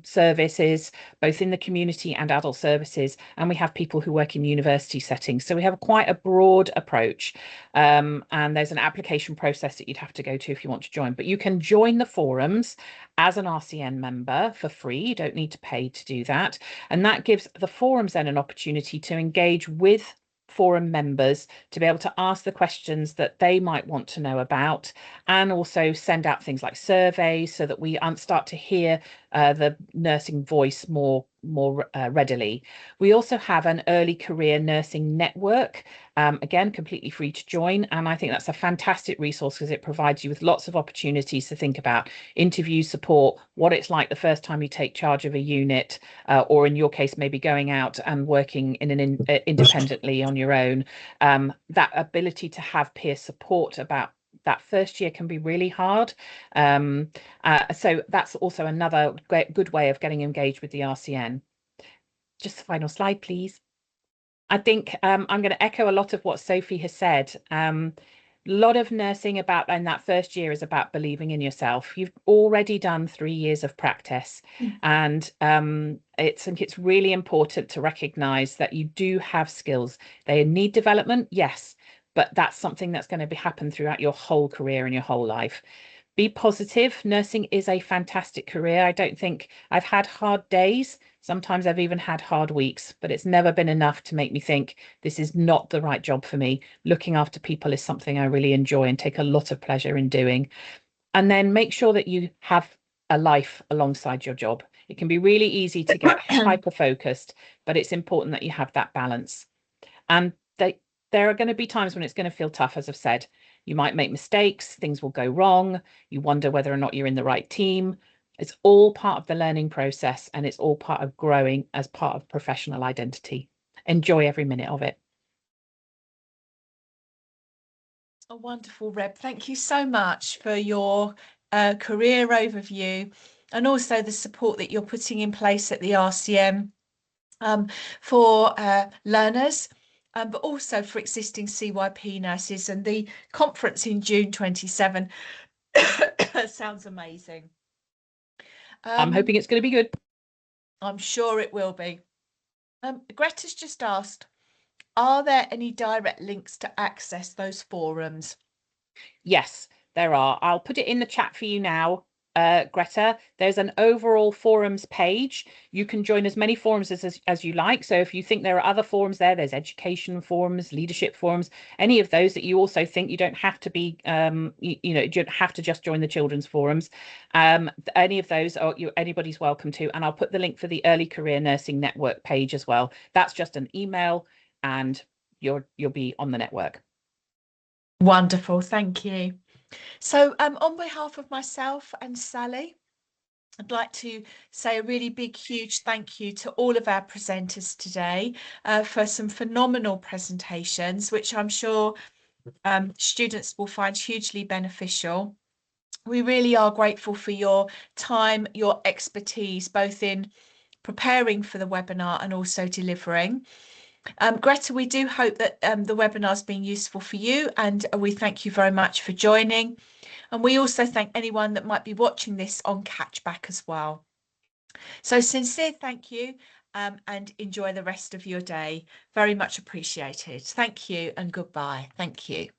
H: services, both in the community and adult services. And we have people who work in university settings. So we have quite a broad approach. And there's an application process that you'd have to go to if you want to join. But you can join the forums as an RCN member for free. You don't need to pay to do that. And that gives the forums then an opportunity to engage with forum members to be able to ask the questions that they might want to know about, and also send out things like surveys so that we start to hear the nursing voice more readily. We also have an early career nursing network, again, completely free to join. And I think that's a fantastic resource because it provides you with lots of opportunities to think about interview support, what it's like the first time you take charge of a unit, or in your case, maybe going out and working in independently on your own. That ability to have peer support about that first year can be really hard. So that's also another good way of getting engaged with the RCN. Just the final slide, please. I think I'm going to echo a lot of what Sophie has said. A lot of nursing in that first year is about believing in yourself. You've already done 3 years of practice, and I think it's really important to recognise that you do have skills. They need development, yes, but that's something that's going to happen throughout your whole career and your whole life. Be positive. Nursing is a fantastic career. I don't think I've had hard days. Sometimes I've even had hard weeks, but it's never been enough to make me think this is not the right job for me. Looking after people is something I really enjoy and take a lot of pleasure in doing. And then make sure that you have a life alongside your job. It can be really easy to get hyper-focused, but it's important that you have that balance. And there are going to be times when it's going to feel tough, as I've said. You might make mistakes, things will go wrong, you wonder whether or not you're in the right team. It's all part of the learning process, and it's all part of growing as part of professional identity. Enjoy every minute of it.
A: Oh, wonderful, Reb. Thank you so much for your career overview, and also the support that you're putting in place at the RCM for learners, but also for existing CYP nurses. And the conference in June 27 sounds amazing.
H: I'm hoping it's going to be good.
A: I'm sure it will be. Greta's just asked, are there any direct links to access those forums?
H: Yes, there are. I'll put it in the chat for you now, Greta. There's an overall forums page. You can join as many forums as you like. So if you think there are other forums there's education forums, leadership forums, any of those that you also think you don't have to be, you don't have to just join the children's forums. Any of those, anybody's welcome to. And I'll put the link for the Early Career Nursing Network page as well. That's just an email, and you'll be on the network.
A: Wonderful, thank you. So on behalf of myself and Sally, I'd like to say a really big, huge thank you to all of our presenters today for some phenomenal presentations, which I'm sure students will find hugely beneficial. We really are grateful for your time, your expertise, both in preparing for the webinar and also delivering. Greta, we do hope that the webinar has been useful for you, and we thank you very much for joining. And we also thank anyone that might be watching this on catchback as well. So sincere thank you, and enjoy the rest of your day. Very much appreciated. Thank you and goodbye. Thank you.